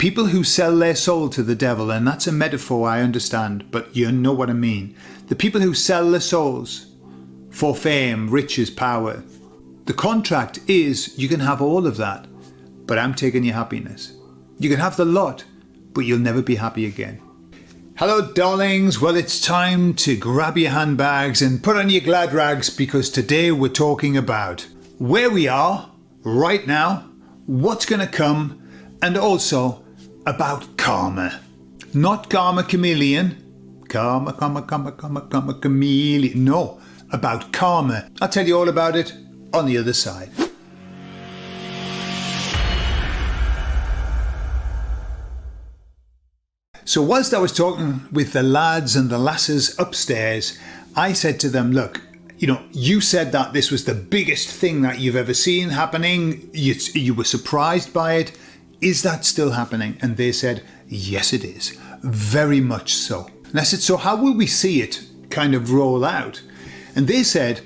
people who sell their soul to the devil, and that's a metaphor, I understand, but you know what I mean. The people who sell their souls for fame, riches, power. The contract is you can have all of that, but I'm taking your happiness. You can have the lot, but you'll never be happy again. Hello, darlings. Well, it's time to grab your handbags and put on your glad rags, because today we're talking about where we are right now, what's going to come, and also about karma. Not karma chameleon. Karma, chameleon. No, about karma. I'll tell you all about it on the other side. So whilst I was talking with the lads and the lasses upstairs, I said to them, look, you said that this was the biggest thing that you've ever seen happening. You were surprised by it. Is that still happening? And they said, yes, it is. Very much so. And I said, so how will we see it kind of roll out? And they said,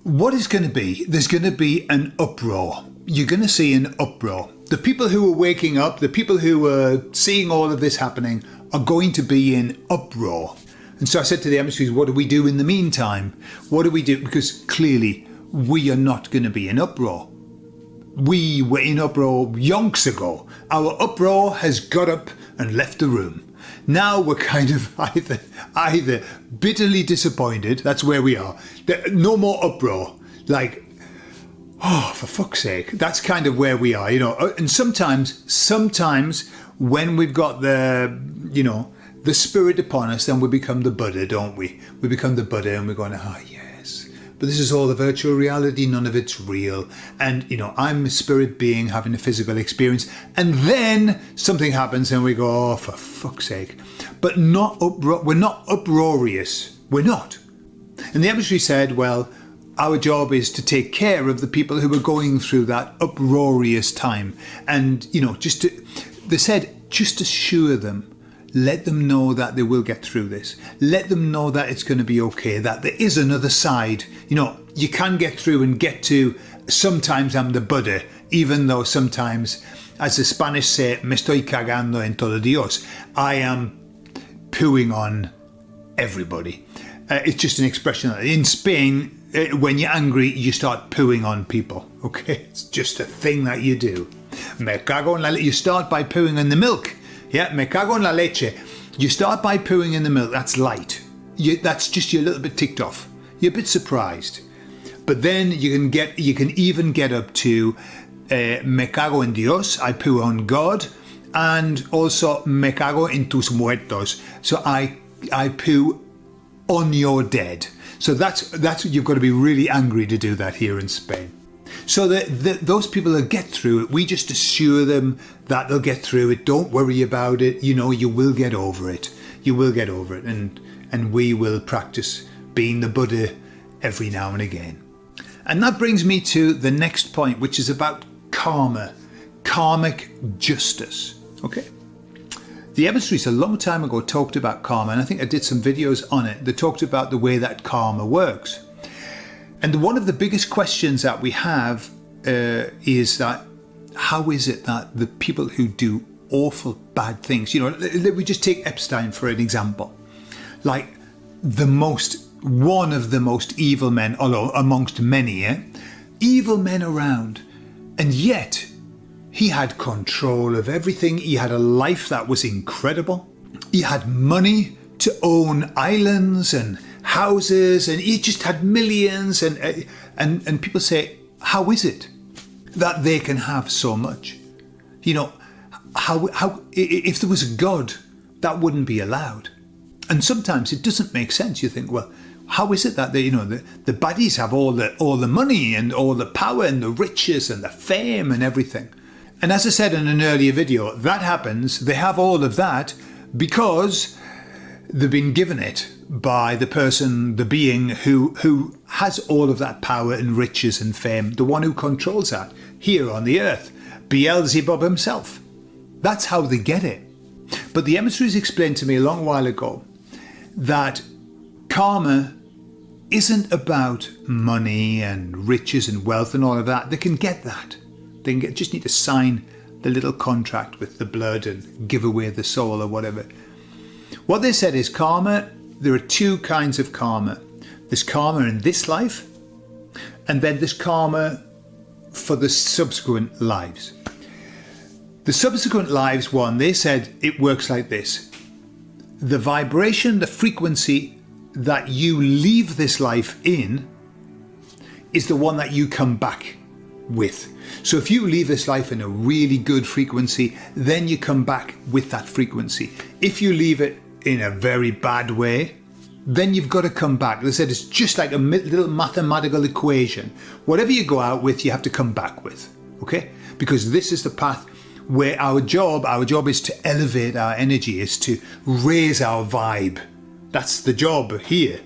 what is going to be? There's going to be an uproar. You're going to see an uproar. The people who are waking up, the people who are seeing all of this happening are going to be in uproar. And so I said to the emissaries, what do we do in the meantime? What do we do? Because clearly we are not going to be in uproar. We were in uproar yonks ago. Our uproar has got up and left the room. Now we're kind of either bitterly disappointed, that's where we are. No more uproar. Like, oh, for fuck's sake. That's kind of where we are, And sometimes when we've got the spirit upon us, then we become the Buddha, don't we? We become the Buddha and we're going, yes. But this is all a virtual reality, none of it's real. And, I'm a spirit being having a physical experience. And then something happens and we go, oh, for fuck's sake. But we're not uproarious. We're not. And the emissary said, well, our job is to take care of the people who are going through that uproarious time. And, they said, just assure them. Let them know that they will get through this. Let them know that it's going to be okay, that there is another side. You can get through and get to, sometimes I'm the Buddha, even though sometimes, as the Spanish say, me estoy cagando en todo Dios. I am pooing on everybody. It's just an expression. In Spain, when you're angry, you start pooing on people. Okay, it's just a thing that you do. Me cago en la leche. You start by pooing in the milk. Yeah, me cago en la leche. You start by pooing in the milk. That's light. That's just you're a little bit ticked off. You're a bit surprised. But then you can even get up to me cago en Dios. I poo on God, and also me cago en tus muertos. So I poo on your dead. So that's you've got to be really angry to do that here in Spain. So those people that get through it, we just assure them that they'll get through it. Don't worry about it. You will get over it. You will get over it. And we will practice being the Buddha every now and again. And that brings me to the next point, which is about karma, karmic justice. Okay. The emissaries a long time ago talked about karma, and I think I did some videos on it that talked about the way that karma works. And one of the biggest questions that we have is that how is it that the people who do awful bad things, we just take Epstein for an example, like one of the most evil men, amongst many, evil men around, and yet he had control of everything. He had a life that was incredible. He had money to own islands and houses, and he just had millions. And people say, how is it that they can have so much? How if there was a God, that wouldn't be allowed. And sometimes it doesn't make sense. You think, well, how is it that the baddies have all the money and all the power and the riches and the fame and everything? And as I said in an earlier video, that happens. They have all of that because they've been given it by the person, the being who has all of that power and riches and fame, the one who controls that here on the earth, Beelzebub himself. That's how they get it. But the emissaries explained to me a long while ago that karma isn't about money and riches and wealth and all of that. They can get that. They just need to sign the little contract with the blood and give away the soul or whatever. What they said is karma, there are two kinds of karma. There's karma in this life, and then there's karma for the subsequent lives. The subsequent lives one, they said it works like this. The vibration, the frequency that you leave this life in is the one that you come back with. So if you leave this life in a really good frequency, then you come back with that frequency. If you leave it in a very bad way, then you've got to come back. They said it's just like a little mathematical equation. Whatever you go out with, you have to come back with, okay? Because this is the path where our job is to elevate our energy, is to raise our vibe. That's the job here.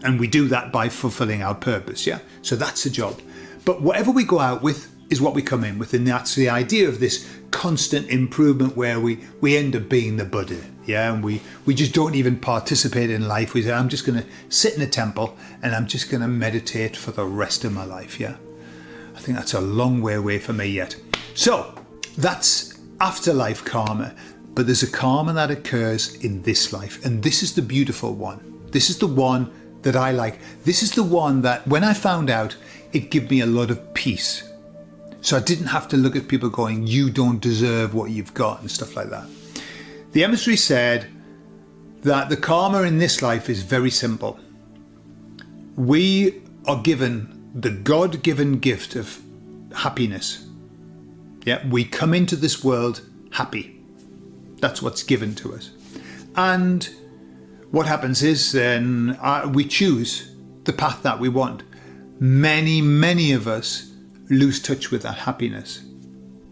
And we do that by fulfilling our purpose, yeah? So that's the job. But whatever we go out with is what we come in with. And that's the idea of this constant improvement where we end up being the Buddha, yeah? And we just don't even participate in life. We say, I'm just going to sit in a temple and I'm just going to meditate for the rest of my life, yeah? I think that's a long way away for me yet. So, that's afterlife karma, but there's a karma that occurs in this life, and this is the beautiful one. This is the one that I like. This is the one that when I found out, it gave me a lot of peace. So I didn't have to look at people going, you don't deserve what you've got and stuff like that. The emissary said that the karma in this life is very simple. We are given the God-given gift of happiness. Yeah, we come into this world happy. That's what's given to us. And what happens is then we choose the path that we want. Many of us lose touch with that happiness.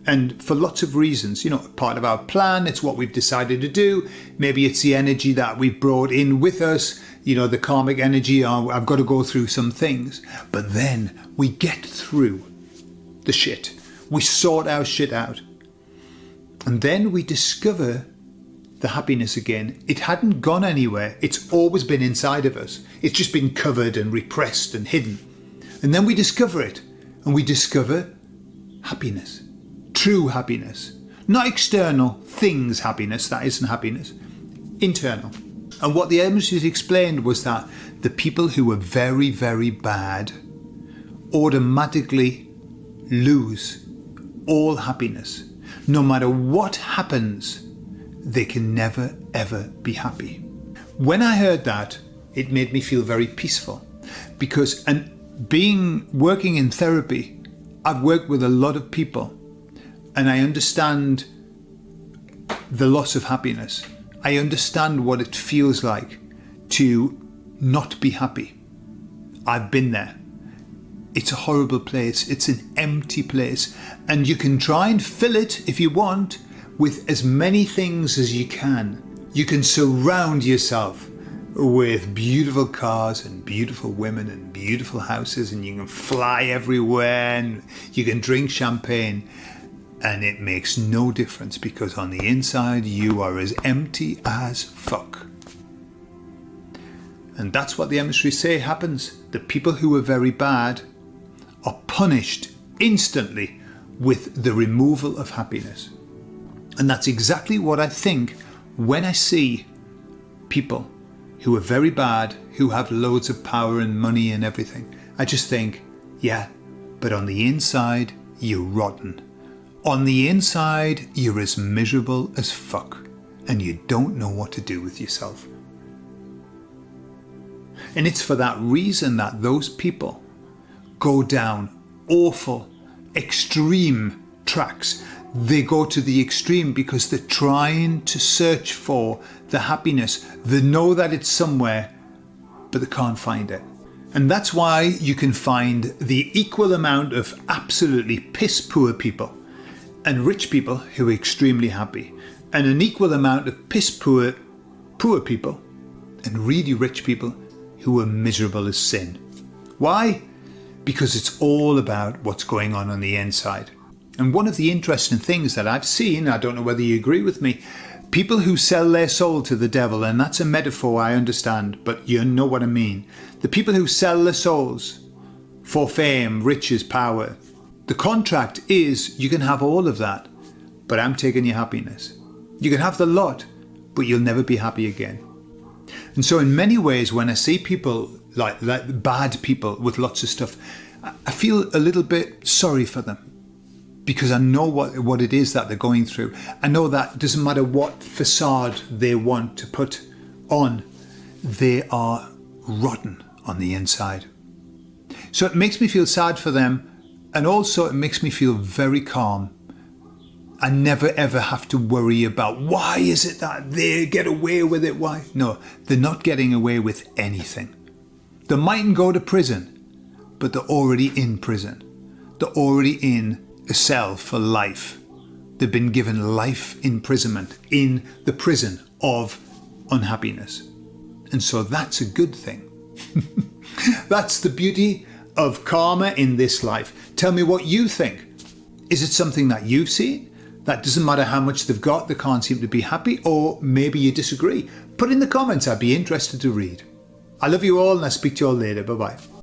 And for lots of reasons, part of our plan, it's what we've decided to do. Maybe it's the energy that we've brought in with us, the karmic energy, I've got to go through some things. But then we get through the shit. We sort our shit out. And then we discover the happiness again. It hadn't gone anywhere. It's always been inside of us. It's just been covered and repressed and hidden. And then we discover it. And we discover happiness. True happiness. Not external things happiness. That isn't happiness. Internal. And what the emissaries explained was that the people who were very, very bad automatically lose all happiness. No matter what happens, they can never ever be happy. When I heard that, it made me feel very peaceful, because working in therapy, I've worked with a lot of people and I understand the loss of happiness. I understand what it feels like to not be happy. I've been there. It's a horrible place. It's an empty place. And you can try and fill it, if you want, with as many things as you can. You can surround yourself with beautiful cars and beautiful women and beautiful houses, and you can fly everywhere and you can drink champagne. And it makes no difference, because on the inside you are as empty as fuck. And that's what the emissaries say happens. The people who are very bad are punished instantly with the removal of happiness. And that's exactly what I think when I see people who are very bad, who have loads of power and money and everything. I just think, yeah, but on the inside, you're rotten. On the inside, you're as miserable as fuck, and you don't know what to do with yourself. And it's for that reason that those people go down awful, extreme tracks. They go to the extreme because they're trying to search for the happiness. They know that it's somewhere, but they can't find it. And that's why you can find the equal amount of absolutely piss poor people and rich people who are extremely happy, and an equal amount of piss poor people and really rich people who are miserable as sin. Why? Because it's all about what's going on the inside. And one of the interesting things that I've seen, I don't know whether you agree with me, people who sell their soul to the devil, and that's a metaphor I understand, but you know what I mean. The people who sell their souls for fame, riches, power. The contract is you can have all of that, but I'm taking your happiness. You can have the lot, but you'll never be happy again. And so in many ways, when I see people like bad people with lots of stuff, I feel a little bit sorry for them, because I know what it is that they're going through. I know that it doesn't matter what facade they want to put on, they are rotten on the inside. So it makes me feel sad for them, and also it makes me feel very calm. I never ever have to worry about why is it that they get away with it, why? No, they're not getting away with anything. They mightn't go to prison, but they're already in prison. They're already in a cell for life. They've been given life imprisonment in the prison of unhappiness. And so that's a good thing. That's the beauty of karma in this life. Tell me what you think. Is it something that you've seen? That doesn't matter how much they've got, they can't seem to be happy, or maybe you disagree. Put in the comments, I'd be interested to read. I love you all, and I'll speak to you all later. Bye-bye.